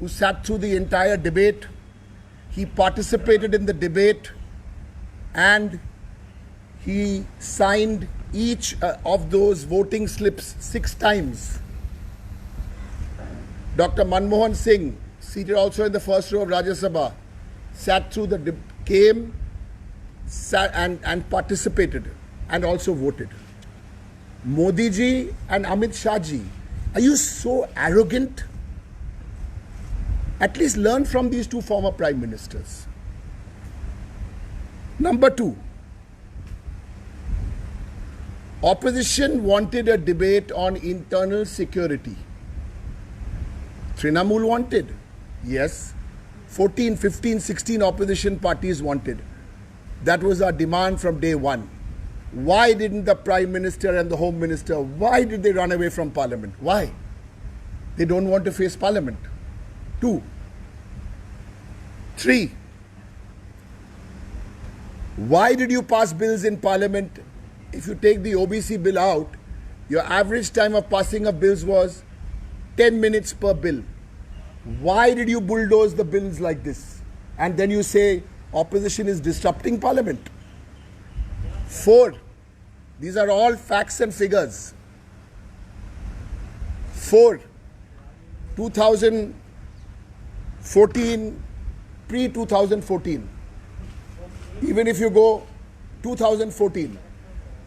who sat through the entire debate. He participated in the debate and he signed each of those voting slips 6 times. Dr. Manmohan Singh, seated also in the first row of Rajya Sabha, sat through the came and participated and also voted. Modi ji and Amit Shah ji, are you so arrogant? At least learn from these two former prime ministers. Number 2, opposition wanted a debate on internal security. Trinamool wanted. Yes. 14, 15, 16 opposition parties wanted. That was our demand from day one. Why didn't the Prime Minister and the Home Minister, why did they run away from Parliament? Why? They don't want to face Parliament. 2. 3. Why did you pass bills in Parliament? If you take the OBC bill out, your average time of passing of bills was 10 minutes per bill. Why did you bulldoze the bills like this? And then you say opposition is disrupting Parliament. 4. These are all facts and figures. 4. 2014, pre-2014. Even if you go 2014,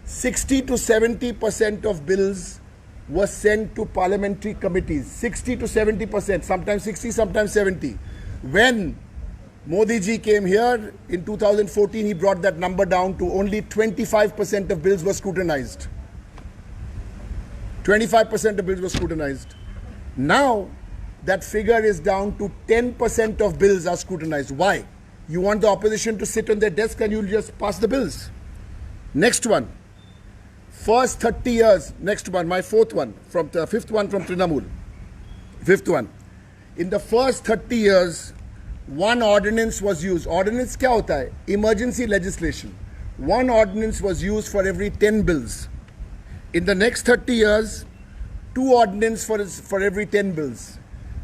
60 to 70% of bills were sent to parliamentary committees. 60 to 70%, sometimes 60, sometimes 70. When Modi ji came here in 2014, he brought that number down to only 25% of bills were scrutinized. 25% of bills were scrutinized. Now, that figure is down to 10% of bills are scrutinized. Why? You want the opposition to sit on their desk and you'll just pass the bills. Next one. First 30 years, next one, my fourth one, from the fifth one from Trinamool. Fifth one. In the first 30 years, one ordinance was used. Ordinance kya hota hai? Emergency legislation. One ordinance was used for every 10 bills. In the next 30 years, 2 ordinances for every 10 bills.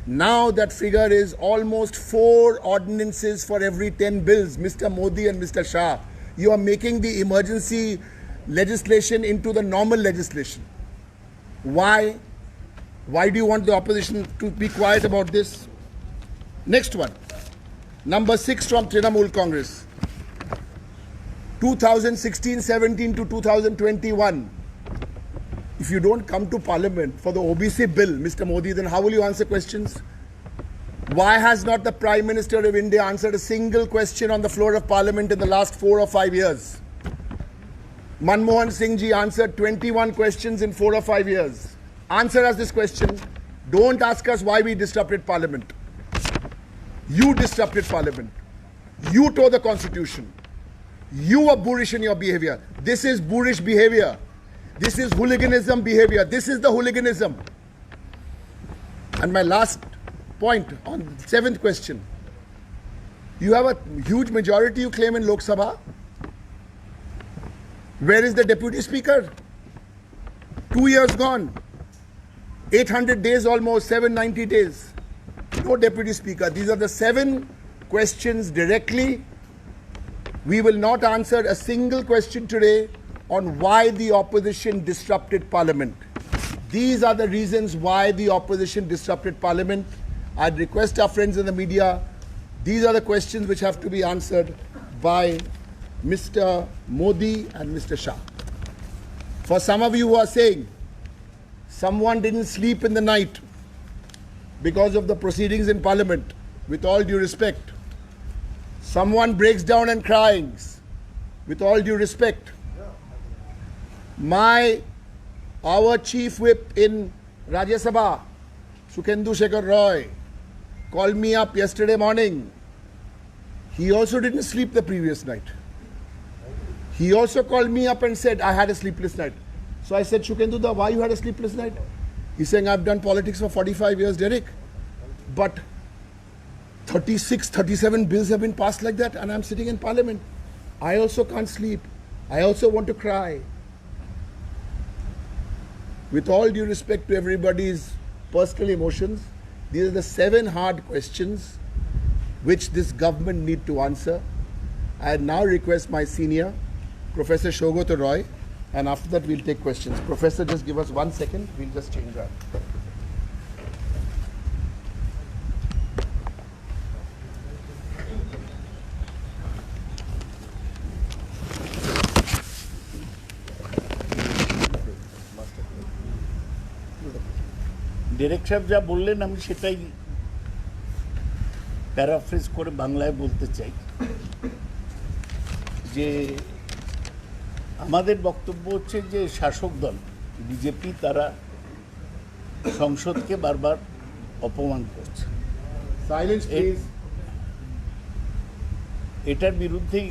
Now that figure is almost 4 ordinances for every 10 bills. Mr. Modi and Mr. Shah, you are making the emergency legislation into the normal legislation. Why? Why do you want the opposition to be quiet about this? Next one. Number 6 from Trinamool Congress. 2016-17 to 2021. If you don't come to Parliament for the OBC bill, Mr. Modi, then how will you answer questions? Why has not the Prime Minister of India answered a single question on the floor of Parliament in the last 4 or 5 years? Manmohan Singh ji answered 21 questions in 4 or 5 years. Answer us this question. Don't ask us why we disrupted Parliament. You disrupted Parliament. You tore the Constitution. You were boorish in your behavior. This is boorish behavior. This is hooliganism behavior. This is the hooliganism. And my last point on 7th question. You have a huge majority you claim in Lok Sabha. Where is the Deputy Speaker? 2 years gone. 800 days almost, 790 days. No Deputy Speaker. These are the 7 questions directly. We will not answer a single question today on why the opposition disrupted Parliament. These are the reasons why the opposition disrupted Parliament. I'd request our friends in the media, these are the questions which have to be answered by Mr. Modi and Mr. Shah. For some of you who are saying, someone didn't sleep in the night because of the proceedings in Parliament, with all due respect. Someone breaks down and cries, with all due respect. Our chief whip in Rajya Sabha, Sukhendu Shekhar Roy, called me up yesterday morning. He also didn't sleep the previous night. He also called me up and said, I had a sleepless night. So I said, Sukhendu, why you had a sleepless night? He's saying, I've done politics for 45 years, Derek. But 36, 37 bills have been passed like that and I'm sitting in Parliament. I also can't sleep. I also want to cry. With all due respect to everybody's personal emotions, These are the 7 hard questions which this government need to answer. I now request my senior, Professor Saugata Roy, and after that we'll take questions. Professor, just give us 1 second. We'll just change that. Director সাহেব যা বললেন আমি সেটাই paraphrase করে বাংলায় বলতে চাই যে আমাদের বক্তব্য হচ্ছে যে শাসক দল বিজেপি তারা সংসদকে বারবার অপমান করছে। Silence, please. এটার বিরুদ্ধেই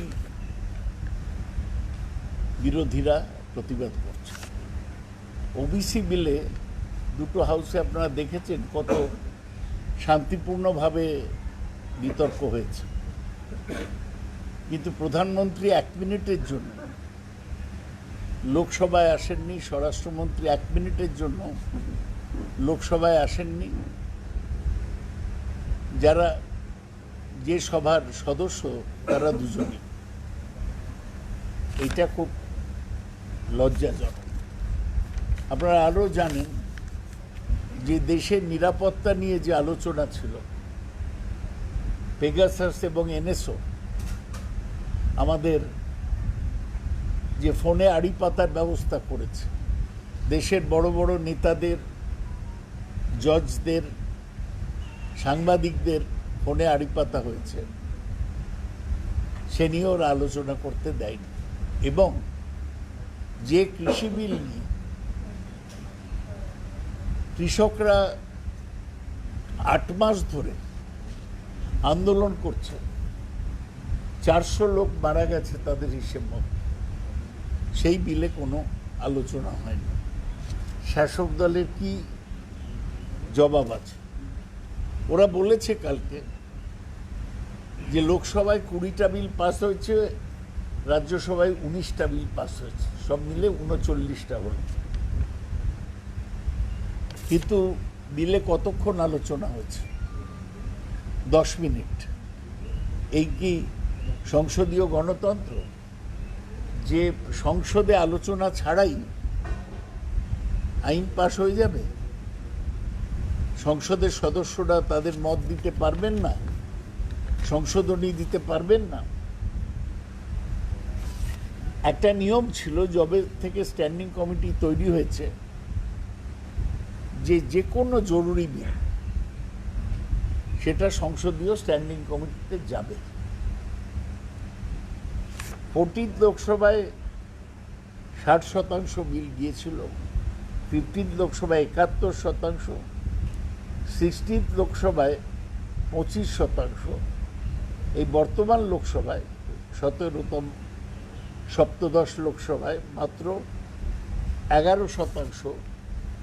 বিরোধীরা প্রতিবাদ করছে। ওবিসি বিলে দুটো হাউসে আপনারা দেখেছেন কত শান্তিপূর্ণভাবে বিতর্ক হয়েছে, কিন্তু প্রধানমন্ত্রী 1 মিনিটের জন্য লোকসভায় আসেননি, স্বরাষ্ট্রমন্ত্রী 1 মিনিটের জন্য লোকসভায় আসেননি। যারা যে সভার সদস্য তারা দুজনই। এটা খুব লজ্জাজনক। আপনারা আরও জানেন যে দেশের নিরাপত্তা নিয়ে যে আলোচনা ছিল, পেগাসাস এবং এনএসও আমাদের যে ফোনে আড়ি পাতার ব্যবস্থা করেছে, দেশের বড় বড় নেতাদের, জজদের, সাংবাদিকদের ফোনে আড়ি পাতা হয়েছে, সে নিয়ে ওরা আলোচনা করতে দেয়নি। এবং যে কৃষি বিল নিয়ে কৃষকরা 8 মাস ধরে আন্দোলন করছে, 400 লোক মারা গেছে তাদের হিসেব মতো, সেই বিলে কোনো আলোচনা হয়নি। শাসক দলের কি জবাব আছে? ওরা বলেছে কালকে যে লোকসভায় 20টা বিল পাস হয়েছে, রাজ্যসভায় 19টা বিল পাস হয়েছে, সব মিলে 39টা হল। কিন্তু বিলে কতক্ষণ আলোচনা হয়েছে? 10 মিনিট। এই কি সংসদীয় গণতন্ত্র, যে সংসদে আলোচনা ছাড়াই আইন পাশ হয়ে যাবে? সংসদের সদস্যরা তাদের মত দিতে পারবেন না, সংশোধনী দিতে পারবেন না? একটা নিয়ম ছিল যবে থেকে স্ট্যান্ডিং কমিটি তৈরি হয়েছে, যে কোনো জরুরি বিল সেটা সংসদীয় স্ট্যান্ডিং কমিটিতে যাবে। 14th লোকসভায় 60% বিল গিয়েছিল, 15th লোকসভায় 71%, 16th লোকসভায় 25%, এই বর্তমান লোকসভায় 17তম সপ্তদশ লোকসভায় মাত্র 11%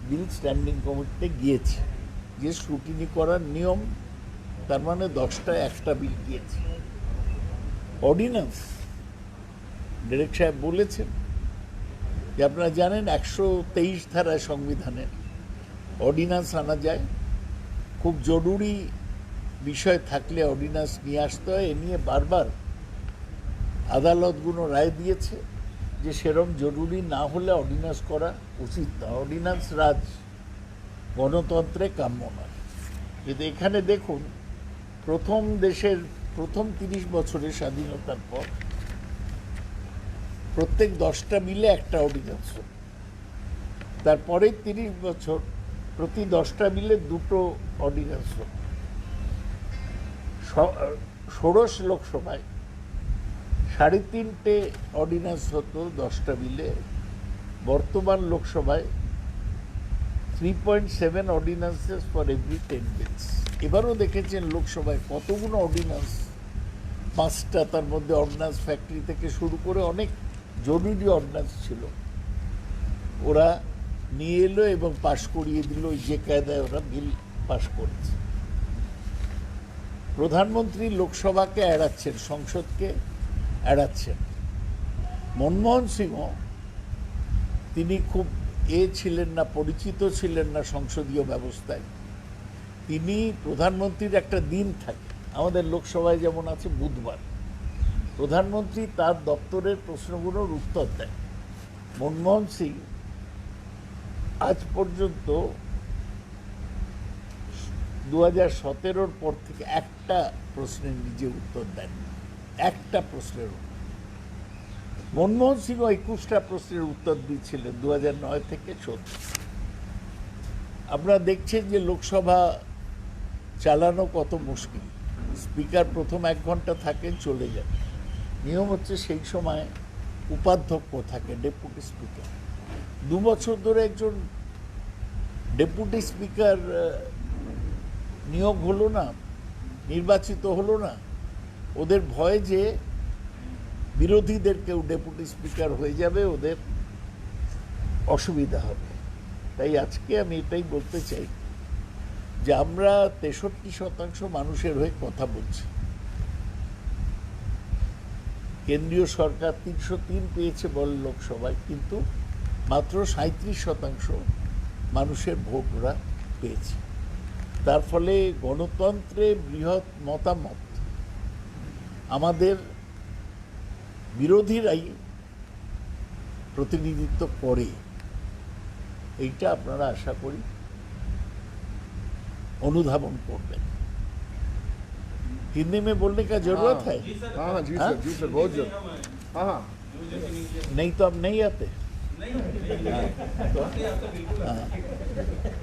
বিল স্ট্যান্ডিং কমিটিতে গিয়েছে, যে স্ক্রুটিনি করার নিয়ম, তার মানে 10টায় 1টা বিল গিয়েছে। অর্ডিন্যান্স, ডিরেক্টর সাহেব বলেছেন যে আপনারা জানেন 123 ধারায় সংবিধানের অর্ডিন্যান্স আনা যায়, খুব জরুরি বিষয় থাকলে অর্ডিন্যান্স নিয়ে আসতে হয়। এ নিয়ে বারবার আদালতগুলো রায় দিয়েছে যে সেরকম জরুরি না হলে অর্ডিন্যান্স করা উচিত না। অর্ডিন্যান্স রাজ গণতন্ত্রে কাম্য নয়। কিন্তু এখানে দেখুন, দেশের প্রথম 30 বছরের স্বাধীনতার পর প্রত্যেক 10টা মিলে একটা অর্ডিন্যান্স, তারপরে 30 বছর প্রতি 10টা মিলে 2টো অর্ডিন্যান্স। 16 লোকসভায় 3.5টে অর্ডিন্যান্স হতো 10টা মিলে, বর্তমান লোকসভায় 3.7 অর্ডিন্যান্সেস ফর এভরি 10 বিলস। এবারও দেখেছেন লোকসভায় কতগুলো অর্ডিন্যান্স, 5টা, তার মধ্যে অর্ডিন্যান্স ফ্যাক্টরি থেকে শুরু করে অনেক জরুরি অর্ডিন্যান্স ছিল, ওরা নিয়ে এলো এবং পাশ করিয়ে দিল, যে কায়দায় ওরা বিল পাশ করেছে। প্রধানমন্ত্রী লোকসভাকে এড়াচ্ছেন, সংসদকে এড়াচ্ছেন। মনমোহন সিংহ, তিনি খুব ছিলেন না, পরিচিত ছিলেন না সংসদীয় ব্যবস্থায়, তিনি প্রধানমন্ত্রীর একটা দিন থাকে, আমাদের লোকসভায় যেমন আছে বুধবার, প্রধানমন্ত্রী তার দপ্তরের প্রশ্নগুলোর উত্তর দেয়। মনমোহন সিং আজ পর্যন্ত 2017-র পর থেকে একটা প্রশ্নের নিজে উত্তর দেন, একটা প্রশ্নের উত্তর। মনমোহন সিং 21টা প্রশ্নের উত্তর দিয়েছিলেন 2009 থেকে 14। আপনারা দেখছেন যে লোকসভা চালানো কত মুশকিল। স্পিকার প্রথম 1 ঘন্টা থাকেন, চলে যান। নিয়ম হচ্ছে সেই সময় উপাধ্যক্ষ থাকে, ডেপুটি স্পিকার। 2 বছর ধরে একজন ডেপুটি স্পিকার নিয়োগ হলো না, নির্বাচিত হলো না। ওদের ভয় যে বিরোধীদের কেউ ডেপুটি স্পিকার হয়ে যাবে, ওদের অসুবিধা হবে। তাই আজকে আমি এটাই বলতে চাই যে আমরা 63% মানুষের হয়ে কথা বলছি। কেন্দ্রীয় সরকার 303 পেয়েছে বল লোকসভায়, কিন্তু মাত্র 37% মানুষের ভোট ওরা পেয়েছে। তার ফলে গণতন্ত্রে বৃহৎ মতামত আমাদের বিরোধীরাই প্রতিনিধিত্ব করে, এইটা আপনারা আশা করি অনুধাবন করবেন। हिंदी में बोलने का जरूरत है? हाँ हाँ जी हाँ? सर, जी सर, बहुत जरूर। हाँ हाँ नहीं तो अब नहीं आते।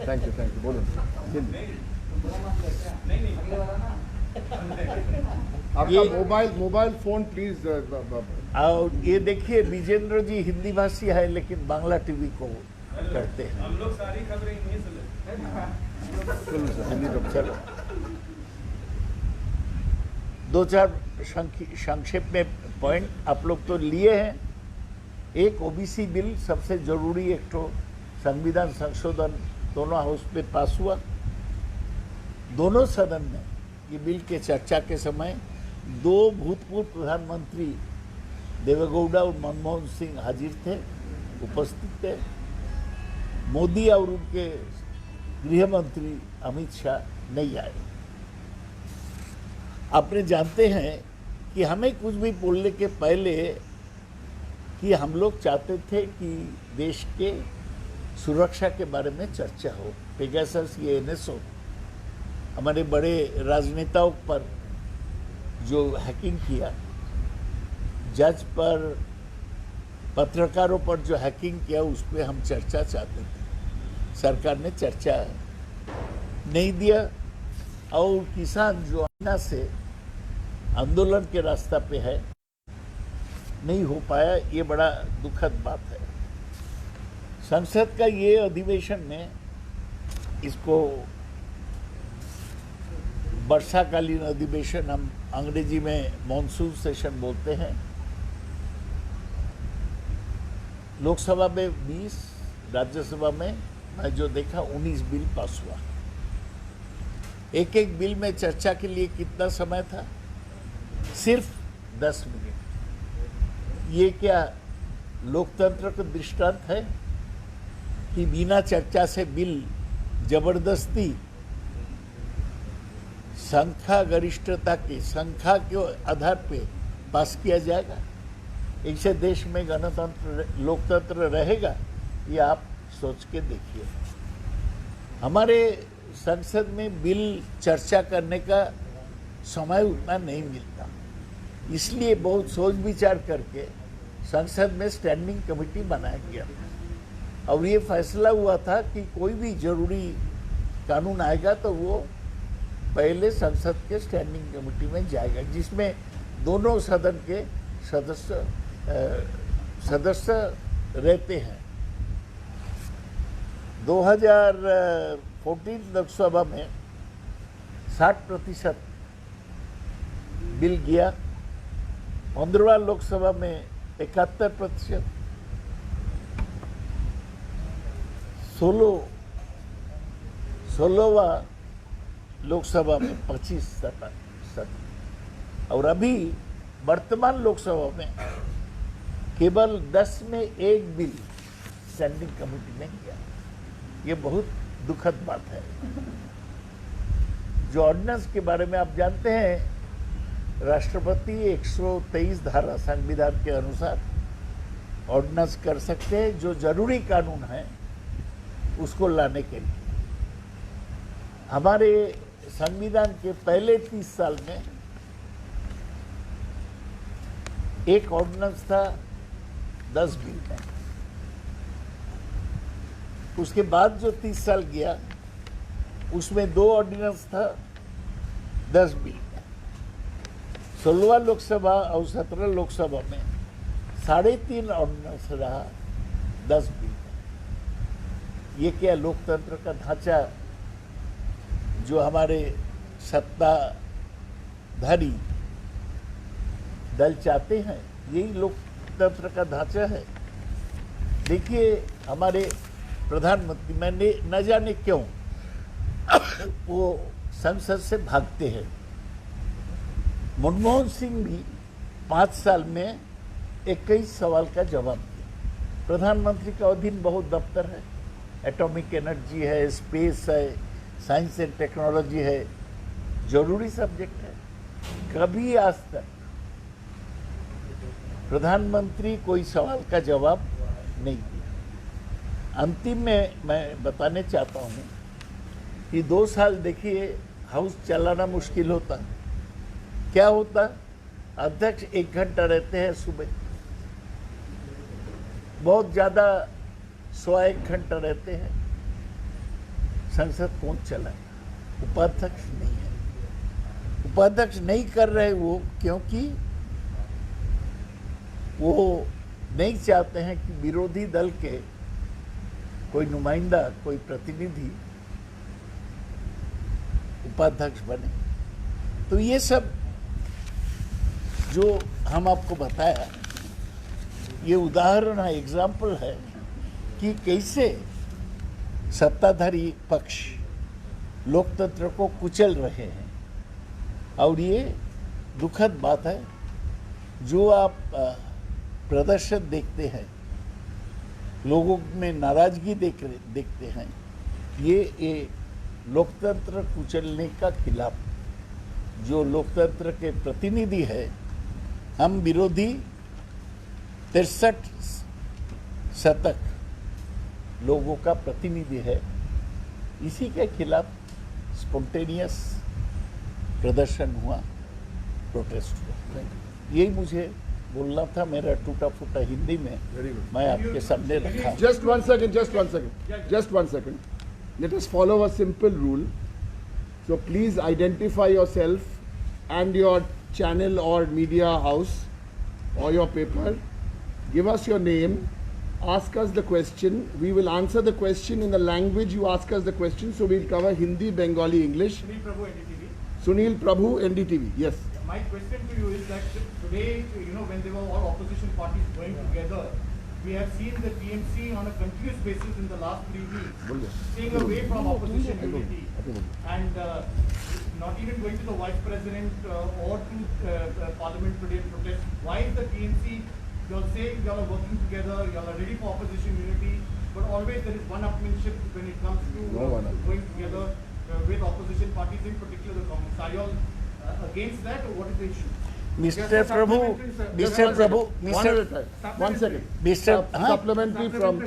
थैंक यू बोलो हिंदी। आपका मोबाइल फोन प्लीज। और ये देखिए विजेंद्र जी हिंदी भाषी है लेकिन बांग्ला टीवी को करते हैं। हम लोग सारी खबरें हिंदी से लेते हैं। चलो सर, हिंदी का चलो 2-4 संक्षेप में पॉइंट आप लोग तो लिए हैं। एक ओबीसी बिल सबसे जरूरी, एक तो संविधान संशोधन दोनों हाउस में पास हुआ। दोनों सदन में ये बिल के चर्चा के समय 2 भूतपूर्व प्रधानमंत्री देवेगौड़ा और मनमोहन सिंह हाजिर थे, उपस्थित थे। मोदी और उनके गृह मंत्री अमित शाह नहीं आए। आपने जानते हैं कि हमें कुछ भी बोलने के पहले कि हम लोग चाहते थे कि देश के सुरक्षा के बारे में चर्चा हो। पेगासस ये एनएसओ हमारे बड़े राजनेताओं पर जो हैकिंग किया, जज पर, पत्रकारों पर जो हैकिंग किया, उस पर हम चर्चा चाहते थे। सरकार ने चर्चा नहीं दिया और किसान जो आईना से आंदोलन के रास्ता पे है, नहीं हो पाया। ये बड़ा दुखद बात है। संसद का ये अधिवेशन में इसको वर्षाकालीन अधिवेशन, हम अंग्रेजी में मॉनसून सेशन बोलते हैं। लोकसभा में 20, राज्यसभा में मैं जो देखा 19 बिल पास हुआ। एक एक बिल में चर्चा के लिए कितना समय था? सिर्फ 10 मिनट। ये क्या लोकतंत्र का दृष्टांत है कि बिना चर्चा से बिल जबरदस्ती संख्या गरिष्ठता की संख्या के आधार पे पास किया जाएगा? इससे देश में गणतंत्र, लोकतंत्र रहेगा? ये आप सोच के देखिए। हमारे संसद में बिल चर्चा करने का समय उतना नहीं मिलता, इसलिए बहुत सोच विचार करके संसद में स्टैंडिंग कमेटी बनाया गया और ये फैसला हुआ था कि कोई भी जरूरी कानून आएगा तो वो पहले संसद के स्टैंडिंग कमेटी में जाएगा, जिसमें दोनों सदन के सदस्य रहते हैं। 2014 लोकसभा में 60% बिल गया, 15वां लोकसभा में 71%, 16वां लोकसभा में 25%। और अभी वर्तमान लोकसभा में केवल 10 में 1 बिल स्टैंडिंग कमेटी ने किया। ये बहुत दुखद बात है। जो ऑर्डिनेंस के बारे में आप जानते हैं, राष्ट्रपति 123 धारा संविधान के अनुसार ऑर्डिनेंस कर सकते हैं जो जरूरी कानून है उसको लाने के लिए। हमारे संविधान के पहले 30 साल में एक ऑर्डिनेंस था 10 बिल में, उसके बाद जो 30 साल गया उसमें 2 ऑर्डिनेंस था 10 बिल में। 16वां लोकसभा और 17 लोकसभा में 3.5 ऑर्डिनेंस रहा 10 बिल में। ये क्या लोकतंत्र का ढांचा जो हमारे सत्ताधारी दल चाहते हैं, यही लोकतंत्र का ढांचा है। देखिए हमारे प्रधानमंत्री, मैंने न जाने क्यों वो संसद से भागते हैं। मनमोहन सिंह भी 5 साल में 21 सवाल का जवाब दिया। प्रधानमंत्री का अधीन बहुत दफ्तर है, एटॉमिक एनर्जी है, स्पेस है, साइंस एंड टेक्नोलॉजी है, जरूरी सब्जेक्ट है। कभी आज तक प्रधानमंत्री कोई सवाल का जवाब नहीं दिया। अंतिम में मैं बताने चाहता हूँ कि 2 साल देखिए हाउस चलाना मुश्किल होता। क्या होता, अध्यक्ष 1 घंटा रहते हैं सुबह, बहुत ज़्यादा 1.25 घंटा रहते हैं। संसद कौन चलाए? उपाध्यक्ष नहीं है। उपाध्यक्ष नहीं कर रहे वो, क्योंकि वो नहीं चाहते हैं कि विरोधी दल के कोई नुमाइंदा, कोई प्रतिनिधि उपाध्यक्ष बने। तो ये सब जो हम आपको बताया, ये उदाहरण है, एग्जाम्पल है कि कैसे सत्ताधारी पक्ष लोकतंत्र को कुचल रहे हैं। और ये दुखद बात है। जो आप प्रदर्शन देखते हैं, लोगों में नाराजगी देखते हैं, ये लोकतंत्र कुचलने का खिलाफ जो लोकतंत्र के प्रतिनिधि है, हम विरोधी 63 शतक लोगों का प्रतिनिधि है, इसी के खिलाफ स्पॉन्टेनियस प्रदर्शन हुआ, प्रोटेस्ट हुआ। यही मुझे बोलना था, मेरा टूटा फूटा हिंदी में मैं आपके सामने रखा। Just one second. Let us follow a simple rule. So please identify yourself and your channel or media house or your paper. Give us your name. Ask us the question. We will answer the question in the language you ask us the question. So we'll cover Hindi, Bengali, English. Sunil Prabhu, NDTV. Sunil Prabhu, NDTV. Yes. My question to you is that today, when they were all opposition parties going together, we have seen the TMC on a continuous basis in the last 3 weeks, staying away from opposition unity and not even going to the Vice President or to Parliament today to protest. Why is the TMC, you all say you all are working together, you all are ready for opposition unity, but always there is one-upmanship when it comes to going together with opposition parties, in particular the Congress. Are you all against that, or what is the issue? Mr. Prabhu, One second. Mr. Supplementary from,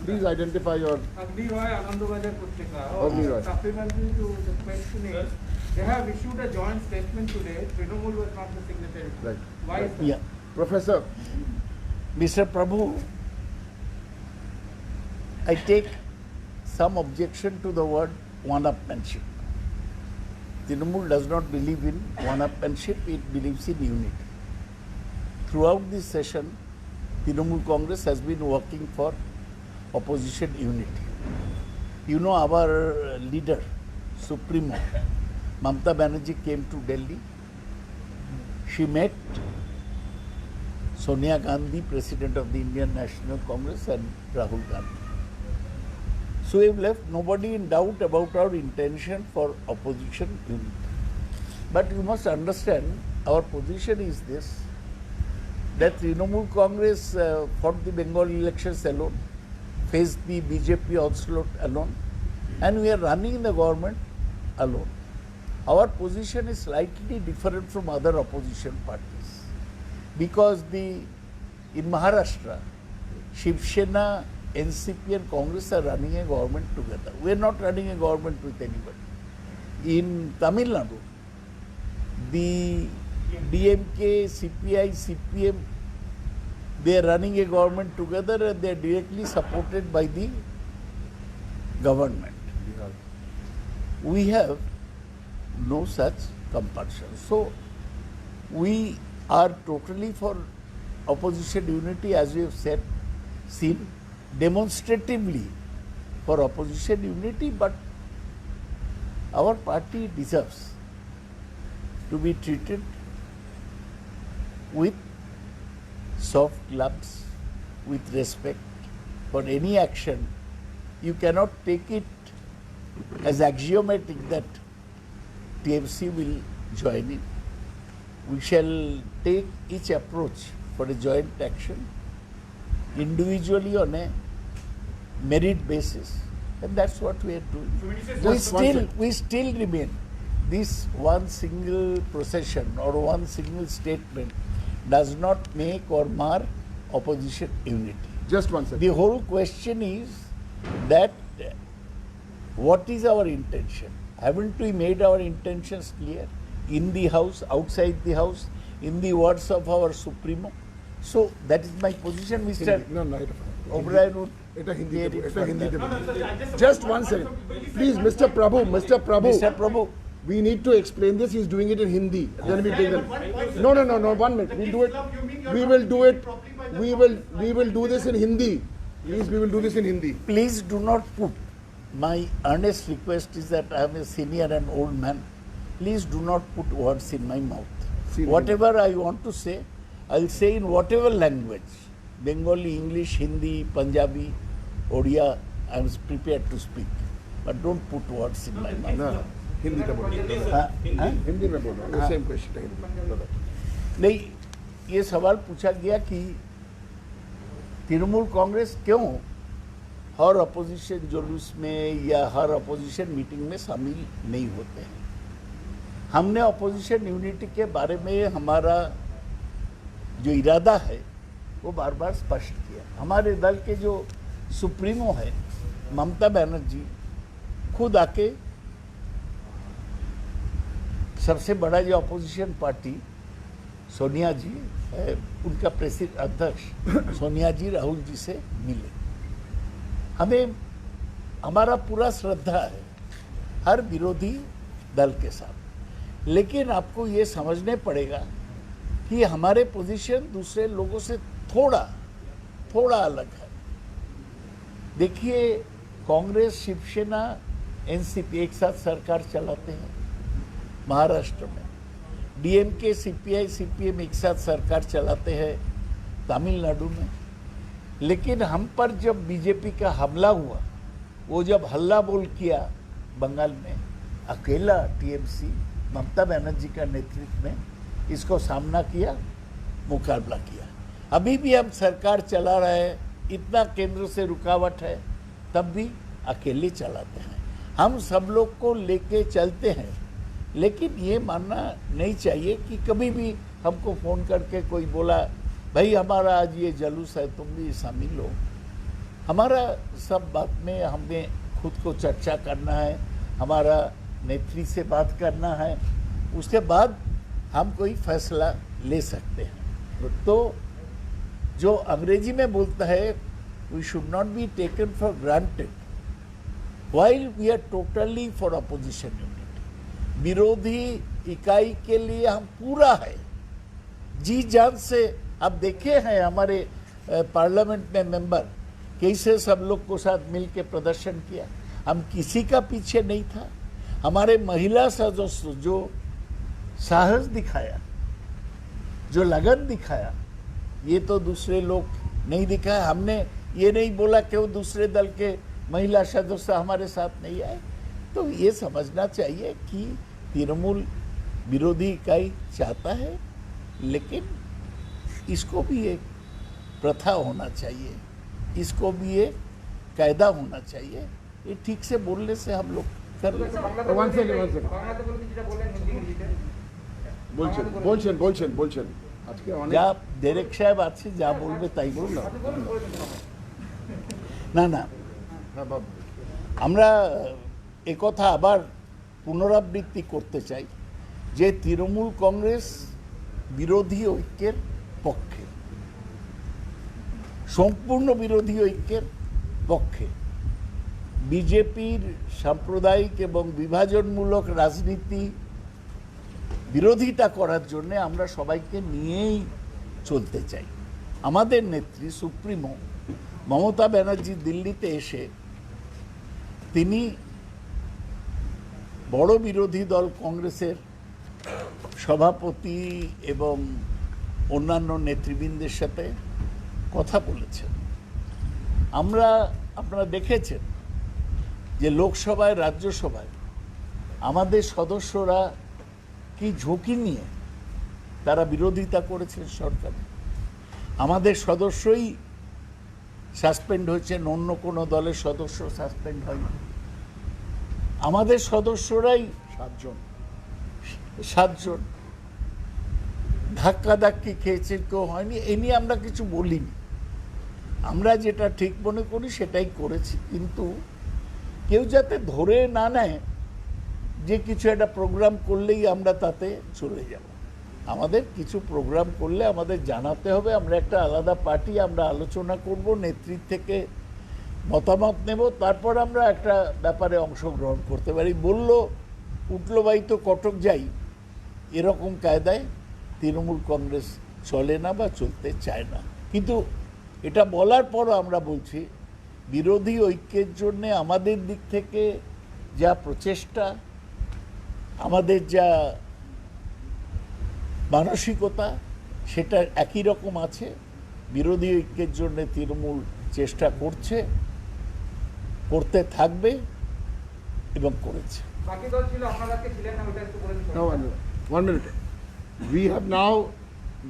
please identify your, Agni Roy, Anandabazar Putrika. Agni Roy. Supplementary to the question is, they have issued a joint statement today. Trinamool was not the signatory. right. Why is that? Yeah. Professor, Mr. Prabhu, I take some objection to the word one-upmanship. Trinamool does not believe in one-upmanship, it believes in unity. Throughout this session, Trinamool Congress has been working for opposition unity. You know, our leader, Supremo, Mamata Banerjee came to Delhi. She met Sonia Gandhi, President of the Indian National Congress, and Rahul Gandhi. So we've left nobody in doubt about our intention for opposition unity. But you must understand, our position is this, that Trinamool Congress fought the Bengal elections alone, faced the BJP onslaught alone, and we are running the government alone. our position is slightly different from other opposition parties because in Maharashtra, Shiv Sena, NCP and Congress are running a government together. We are not running a government with anybody. In Tamil Nadu, the DMK, CPI, CPM, they are running a government together and they are directly supported by the government. We have no such compulsion. So we are totally for opposition unity, as we have seen demonstratively for opposition unity, but our party deserves to be treated with soft gloves, with respect. For any action, you cannot take it as axiomatic that TMC will join in. We shall take each approach for a joint action individually on a merit basis, and that's what we are doing. So when you say We still remain. This one single procession or one single statement does not make or mar opposition unity. Just one second. The whole question is that what is our intention? Haven't we made our intentions clear in the house, outside the house, in the words of our Supremo? So that is my position, Mr. No, no, O'Brien would Eta Hindi clear debo, it eta Hindi further. debo. No, sir, just Just one second. Please, Mr. Prabhu, Mr. Prabhu. Mr. Prabhu, We need to explain this. He's doing it in Hindi. Then we take it. No, no, no, no. 1 minute. We'll do it. We will do it. We will do this in Hindi. Please, we will do this in Hindi. please do not put, my earnest request is that I am a senior and old man. Please do not put words in my mouth. Senior. Whatever I want to say, I'll say in whatever language, Bengali, English, Hindi, Punjabi, Odia, I am prepared to speak. But don't put words in my mouth. No, Hindi का बोलो. हाँ? हाँ? Hindi में बोलो. Same question. नहीं, ये सवाल पूछा गया कि तृणमूल कांग्रेस क्यों हर अपोजिशन जुलूस में या हर अपोजिशन मीटिंग में शामिल नहीं होते हैं. हमने अपोजिशन यूनिटी के बारे में हमारा जो इरादा है वो बार बार स्पष्ट किया. हमारे दल के जो सुप्रीमो है ममता बनर्जी खुद आके सबसे बड़ा जो अपोजिशन पार्टी सोनिया जी है, उनका प्रेसिडेंट अध्यक्ष सोनिया जी राहुल जी से मिले. हमें हमारा पूरा श्रद्धा है हर विरोधी दल के साथ, लेकिन आपको ये समझने पड़ेगा कि हमारे पोजीशन दूसरे लोगों से थोड़ा अलग है. देखिए, कांग्रेस, शिवसेना, एनसीपी एक साथ सरकार चलाते हैं महाराष्ट्र में. डीएमके, सीपीआई, सीपीएम एक साथ सरकार चलाते हैं तमिलनाडु में. लेकिन हम पर जब बीजेपी का हमला हुआ, वो जब हल्ला बोल किया बंगाल में, अकेला टीएमसी ममता बनर्जी का नेतृत्व में इसको सामना किया, मुकाबला किया. अभी भी हम सरकार चला रहे हैं, इतना केंद्र से रुकावट है, तब भी अकेले चलाते हैं. हम सब लोग को लेके चलते हैं, लेकिन ये मानना नहीं चाहिए कि कभी भी हमको फ़ोन करके कोई बोला भाई हमारा आज ये जलूस है, तुम भी शामिल हो. हमारा सब बात में हमें खुद को चर्चा करना है, हमारा नेत्री से बात करना है, उसके बाद हम कोई फैसला ले सकते हैं. तो जो अंग्रेजी में बोलता है, we should not be taken for granted while we are totally for opposition unity. विरोधी इकाई के लिए हम पूरा है, जी जान से. आप देखे हैं हमारे पार्लियामेंट में मेंबर कैसे सब लोग को साथ मिल के प्रदर्शन किया. हम किसी का पीछे नहीं था. हमारे महिला सदस्य जो साहस दिखाया, जो लगन दिखाया, ये तो दूसरे लोग नहीं दिखाया. हमने ये नहीं बोला कि वो दूसरे दल के महिला सदस्य हमारे साथ नहीं आए. तो ये समझना चाहिए कि तृणमूल विरोधी इकाई चाहता है, लेकिन इसको भी एक प्रथा होना चाहिए, इसको भी एक कायदा होना चाहिए. ये ठीक से बोलने से हम लोग পরিষ্কার One second. বলছেন আজকে অনেক যা ডেরেক সাহেব আছে যা বলবে তাই বললাম না হ্যাঁ, বাবু। আমরা একথা আবার পুনরাবৃত্তি করতে চাই যে তৃণমূল কংগ্রেস বিরোধী ঐক্যের পক্ষে, সম্পূর্ণ বিরোধী ঐক্যের পক্ষে। বিজেপির সাম্প্রদায়িক এবং বিভাজনমূলক রাজনীতি বিরোধিতা করার জন্য আমরা সবাইকে নিয়েই চলতে চাই। আমাদের নেত্রী সুপ্রিমো মমতা ব্যানার্জি দিল্লিতে এসে তিনি বড় বিরোধী দল কংগ্রেসের সভাপতি এবং অন্যান্য নেতৃবৃন্দের সাথে কথা বলেছেন। আপনারা দেখেছেন যে লোকসভায় রাজ্যসভায় আমাদের সদস্যরা কি ঝুঁকি নিয়ে তারা বিরোধিতা করেছেন সরকার। আমাদের সদস্যই সাসপেন্ড হয়েছেন, অন্য কোনো দলের সদস্য সাসপেন্ড হয়নি। আমাদের সদস্যরাই 7 জন ধাক্কাধাক্কি খেয়েছে, কেউ হয়নি। এ নিয়ে আমরা কিছু বলিনি। আমরা যেটা ঠিক মনে করি সেটাই করেছি, কিন্তু কেউ যাতে ধরে না নেয় যে কিছু একটা প্রোগ্রাম করলেই আমরা তাতে চলে যাব। আমাদের কিছু প্রোগ্রাম করলে আমাদের জানাতে হবে। আমরা একটা আলাদা পার্টি, আমরা আলোচনা করব, নেতৃত্ব থেকে মতামত নেব, তারপর আমরা একটা ব্যাপারে অংশগ্রহণ করতে পারি। উঠলো বাই তো কটক যাই, এরকম কায়দায় তৃণমূল কংগ্রেস চলে না বা চলতে চায় না। কিন্তু এটা বলার পরও আমরা বলছি বিরোধী ঐক্যের জন্যে আমাদের দিক থেকে যা প্রচেষ্টা, আমাদের যা মানসিকতা, সেটা একই রকম আছে। বিরোধী ঐক্যের জন্য তৃণমূল চেষ্টা করতে থাকবে এবং করেছে। No, 1 minute. We have now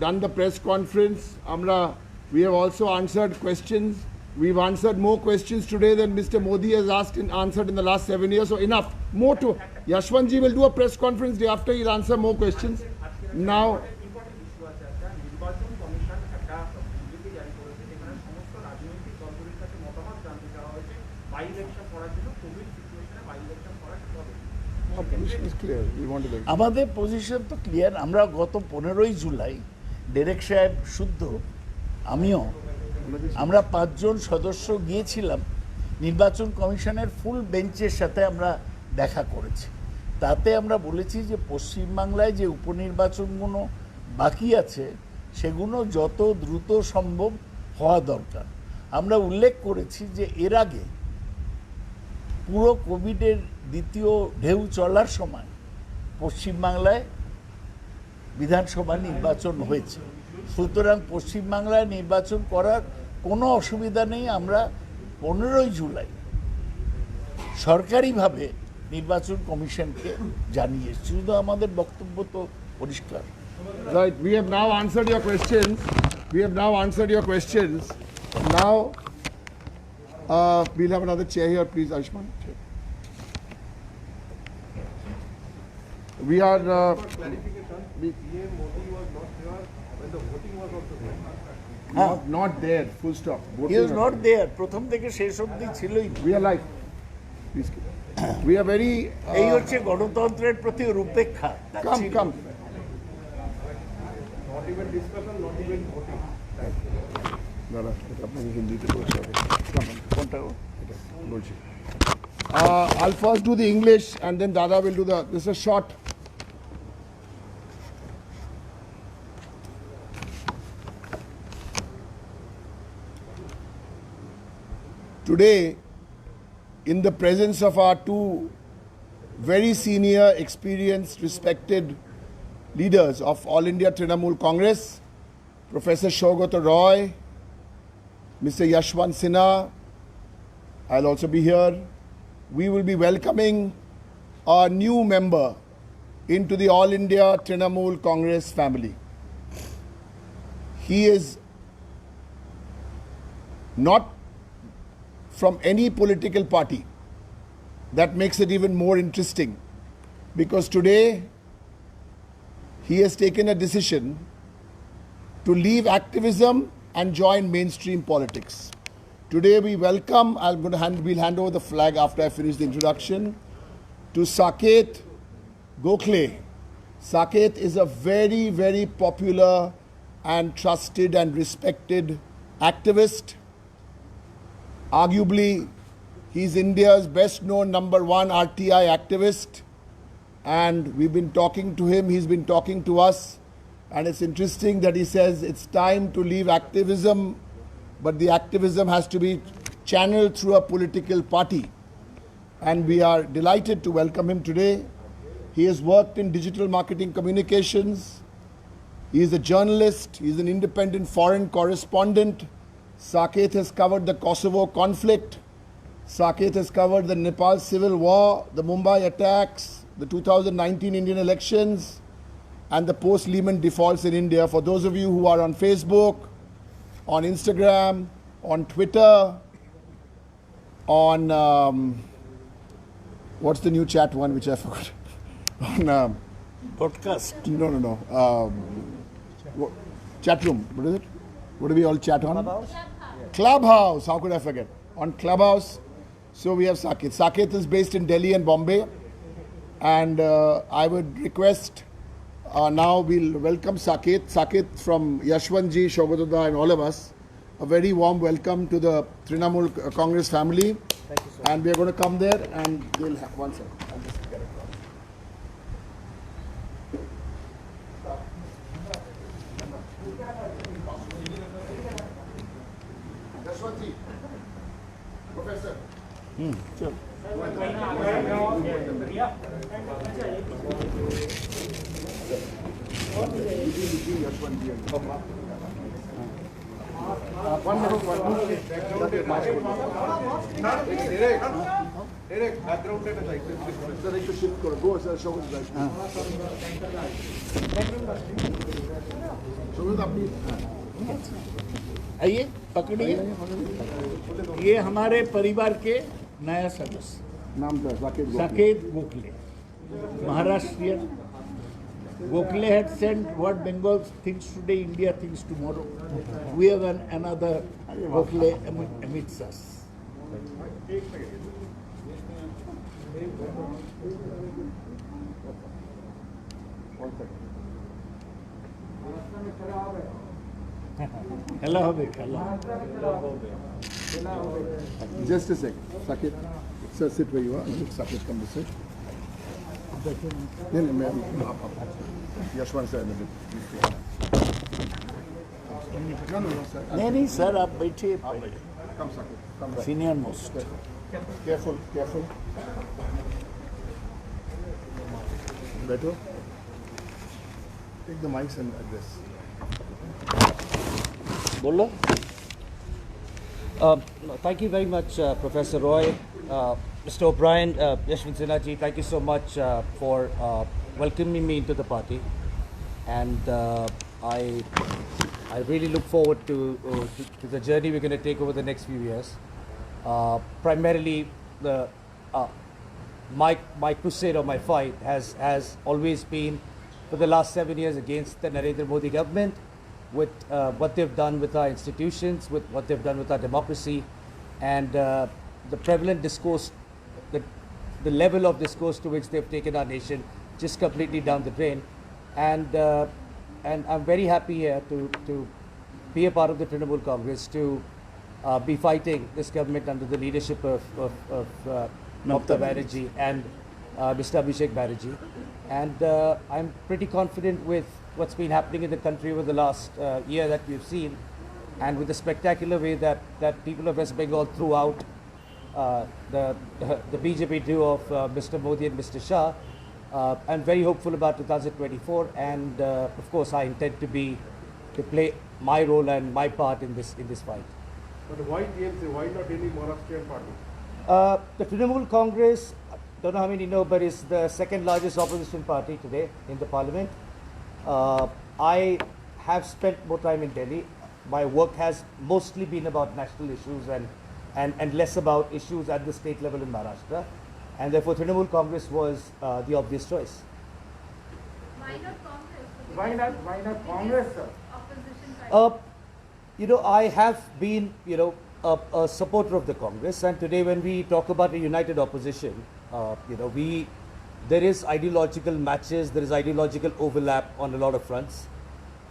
done the press conference. We have also answered questions. We've answered more questions today than Mr. Modi has answered in the last 7 years. So enough. More to Yashwantji will do a press conference day after. He'll answer more questions. Now, our position is clear. We want to. আমাদের position তো clear. আমরা গত 15ই July Derek সাহেব শুদ্ধ, আমিও, আমরা 5 জন সদস্য গিয়েছিলাম নির্বাচন কমিশনের ফুল বেঞ্চের সাথে আমরা দেখা করেছি। তাতে আমরা বলেছি যে পশ্চিমবাংলায় যে উপনির্বাচনগুলো বাকি আছে সেগুলো যত দ্রুত সম্ভব হওয়া দরকার। আমরা উল্লেখ করেছি যে এর আগে পুরো কোভিডের দ্বিতীয় ঢেউ চলার সময় পশ্চিমবাংলায় বিধানসভা নির্বাচন হয়েছে। সুতরাং পশ্চিমবাংলায় নির্বাচন করার কোনো অসুবিধা নেই। আমরা 15ই জুলাই সরকারিভাবে নির্বাচন কমিশনকে জানিয়েছি। শুধু আমাদের বক্তব্য তো পরিষ্কার। Right. We have now answered your questions. Now, we'll have another chair here, please, Ayushman. Chair. We are. Not there. Full stop. He was not there. প্রথম থেকে শেষ অবধি ছিলই না। We are live. Please. We are very. এই হচ্ছে গণতন্ত্রের প্রতি ওর উপেক্ষা। Come. দাদা এটা আপনাকে হিন্দিতে বলতে হবে। কোনটা? বলছি। I'll first do the English and then Dada will do this is short. Today, in the presence of our two very senior, experienced, respected leaders of All India Trinamool Congress, Professor Saugata Roy, Mr. Yashwant Sinha, I'll also be here. We will be welcoming our new member into the All India Trinamool Congress family. He is not from any political party. that makes it even more interesting, because today he has taken a decision to leave activism and join mainstream politics. Today we welcome, we'll hand over the flag after I finish the introduction, to Saket Gokhale. Saket is a very, very popular and trusted and respected activist. Arguably, he's India's best known #1 RTI activist. And we've been talking to him, he's been talking to us. And it's interesting that he says it's time to leave activism, but the activism has to be channeled through a political party. And we are delighted to welcome him today. He has worked in digital marketing communications. He is a journalist. He is an independent foreign correspondent. Saket has covered the Kosovo conflict. Saket has covered the Nepal civil war, the Mumbai attacks, the 2019 Indian elections, and the post-Lehman defaults in India. For those of you who are on Facebook, on Instagram, on Twitter, on what's the new chat one which I forgot? On Podcast. no. Chat room. What is it? What do we all chat on? Clubhouse. How could I forget? On Clubhouse. So we have Saket. Saket is based in Delhi and Bombay. And I would request, now we'll welcome Saket. Saket from Yashwantji, Shogotada and all of us. A very warm welcome to the Trinamool Congress family. Thank you, sir. And we are going to come there and they'll have one second. I'll just get it. Yashwantji, Professor. Sure. आइए पकड़िए। ये हमारे परिवार के नया सदस्य नाम था Saket Saket Gokhale, Maharashtrian. Gokhale had sent what Bengal thinks today, India thinks tomorrow. We have another Gokhale amidst us. Hello, Habib. Hello. Just a sec. Saket, sir, sit where you are. Saket, come this way. No, ma'am. Yashwant sir. No, sir. नहीं sir आप बैठिए Come, Saket. Come back. Senior most Careful. Better. Take the mics and address. बोलो Thank you very much, Professor Roy. Mr. O'Brien, Yashwant Sinha ji, thank you so much for welcoming me into the party. And I really look forward to the journey we're going to take over the next few years. Primarily, my crusade or my fight has always been for the last 7 years against the Narendra Modi government, with what they've done with our institutions, with what they've done with our democracy, and the prevalent discourse, the level of discourse to which they've taken our nation just completely down the drain. And I'm very happy here to be a part of the Trinamool Congress, to be fighting this government under the leadership of Mamata Banerjee and Mr. Abhishek Banerjee. And I'm pretty confident with what's been happening in the country over the last year that we've seen, and with the spectacular way that people of West Bengal threw out the BJP duo of Mr. Modi and Mr. Shah. I'm very hopeful about 2024, and of course I intend to play my role and my part in this fight. But why TMC? Why not any Maharashtrian party? The Trinamool Congress, don't know how many know, but is the second largest opposition party today in the parliament. I have spent more time in Delhi. My work has mostly been about national issues and less about issues at the state level in Maharashtra. and therefore Trinamool Congress was the obvious choice. Why not Congress? Why not Congress, sir? Opposition party. You know, I have been, a supporter of the Congress, and today when we talk about a united opposition, there is ideological matches, there is ideological overlap on a lot of fronts.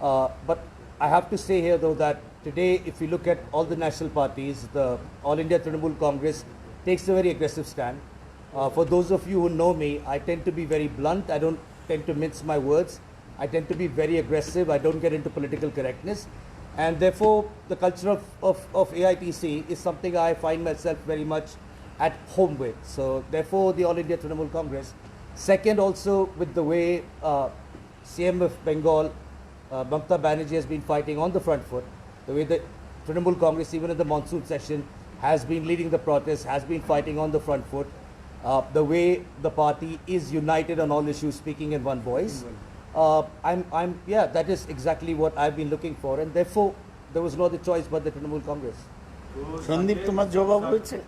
But I have to say here, though, that today, if you look at all the national parties, the All India Trinamool Congress takes a very aggressive stand. For those of you who know me, I tend to be very blunt. I don't tend to mince my words. I tend to be very aggressive. I don't get into political correctness. And therefore, the culture of AITC is something I find myself very much at home with. So therefore, the All India Trinamool Congress. Second, also with the way CM of Bengal, Mamata Banerjee has been fighting on the front foot, the way the Trinamool Congress, even in the monsoon session, has been leading the protest, has been fighting on the front foot, the way the party is united on all issues, speaking in one voice. That is exactly what I've been looking for, and therefore there was no other choice but the Trinamool Congress. Sandip তোমার জবাব হয়েছে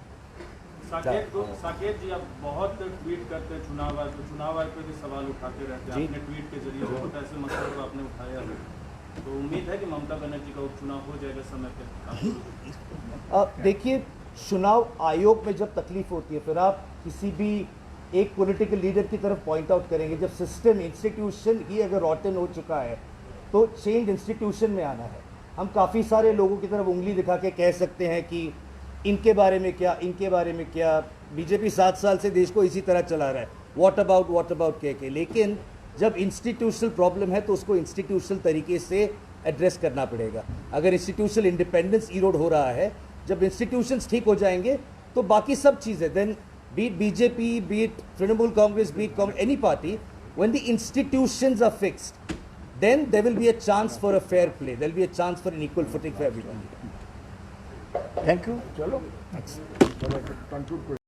साकेत जी, आप बहुत tweet करते हैं चुनाव आयोग पे भी सवाल उठाते रहते हैं, अपने ट्वीट के जरिए बहुत ऐसे मसलों को आपने उठाया है, तो उम्मीद है कि ममता बनर्जी का उपचुनाव हो जाएगा समय पे। देखिए, चुनाव आयोग में जब तकलीफ होती है, फिर आप किसी भी एक पॉलिटिकल लीडर की तरफ पॉइंट आउट करेंगे। जब सिस्टम इंस्टीट्यूशन ही अगर रॉटन हो चुका है तो चेंज इंस्टीट्यूशन में आना है। हम काफ़ी सारे लोगों की तरफ उंगली दिखा के कह सकते हैं कि इनके बारे में क्या, इनके बारे में क्या। बीजेपी 7 साल से देश को इसी तरह चला रहा है, व्हाट अबाउट कह के। लेकिन जब इंस्टीट्यूशनल प्रॉब्लम है तो उसको इंस्टीट्यूशनल तरीके से एड्रेस करना पड़ेगा। अगर इंस्टीट्यूशनल इंडिपेंडेंस इरोड हो रहा है, जब इंस्टीट्यूशंस ठीक हो जाएंगे तो बाकी सब चीज़ें, then be it BJP, be it Trinamool Congress, be it any party, when the institutions are fixed, then there will be a chance for a fair play. There will be a chance for an equal footing for everyone. Thank you চলো Conclude.